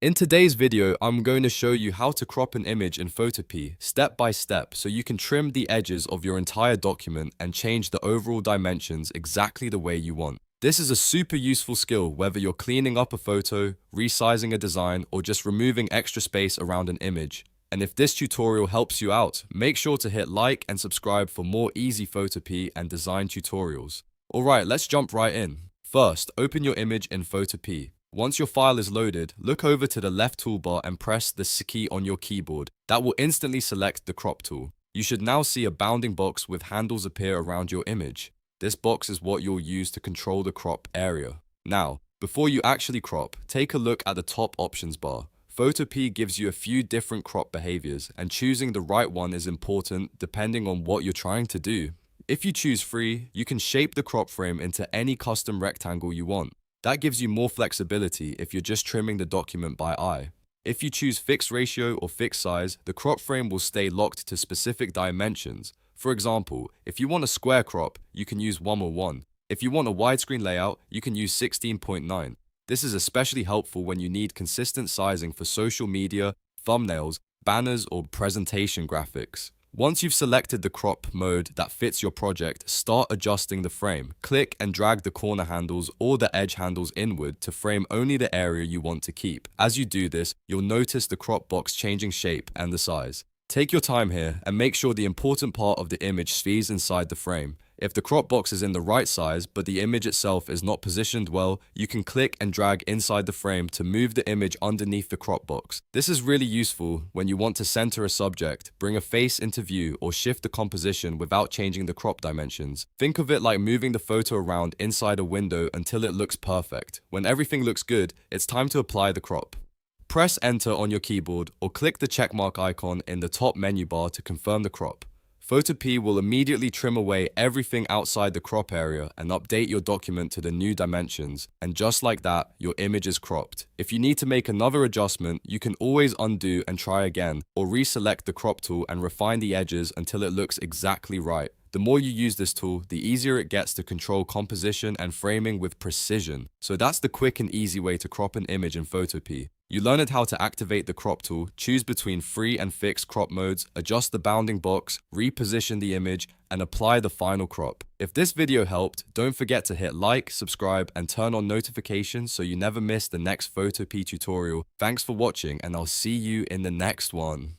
In today's video, I'm going to show you how to crop an image in Photopea step by step so you can trim the edges of your entire document and change the overall dimensions exactly the way you want. This is a super useful skill whether you're cleaning up a photo, resizing a design, or just removing extra space around an image. And if this tutorial helps you out, make sure to hit like and subscribe for more easy Photopea and design tutorials. Alright, let's jump right in. First, open your image in Photopea. Once your file is loaded, look over to the left toolbar and press the S key on your keyboard. That will instantly select the crop tool. You should now see a bounding box with handles appear around your image. This box is what you'll use to control the crop area. Now, before you actually crop, take a look at the top options bar. Photopea gives you a few different crop behaviors, and choosing the right one is important depending on what you're trying to do. If you choose free, you can shape the crop frame into any custom rectangle you want. That gives you more flexibility if you're just trimming the document by eye. If you choose fixed ratio or fixed size, the crop frame will stay locked to specific dimensions. For example, if you want a square crop, you can use 1:1. If you want a widescreen layout, you can use 16:9. This is especially helpful when you need consistent sizing for social media, thumbnails, banners, or presentation graphics. Once you've selected the crop mode that fits your project, start adjusting the frame. Click and drag the corner handles or the edge handles inward to frame only the area you want to keep. As you do this, you'll notice the crop box changing shape and the size. Take your time here and make sure the important part of the image stays inside the frame. If the crop box is in the right size, but the image itself is not positioned well, you can click and drag inside the frame to move the image underneath the crop box. This is really useful when you want to center a subject, bring a face into view, or shift the composition without changing the crop dimensions. Think of it like moving the photo around inside a window until it looks perfect. When everything looks good, it's time to apply the crop. Press Enter on your keyboard or click the checkmark icon in the top menu bar to confirm the crop. Photopea will immediately trim away everything outside the crop area and update your document to the new dimensions. And just like that, your image is cropped. If you need to make another adjustment, you can always undo and try again, or reselect the crop tool and refine the edges until it looks exactly right. The more you use this tool, the easier it gets to control composition and framing with precision. So that's the quick and easy way to crop an image in Photopea. You learned how to activate the crop tool, choose between free and fixed crop modes, adjust the bounding box, reposition the image, and apply the final crop. If this video helped, don't forget to hit like, subscribe, and turn on notifications so you never miss the next Photopea tutorial. Thanks for watching, and I'll see you in the next one.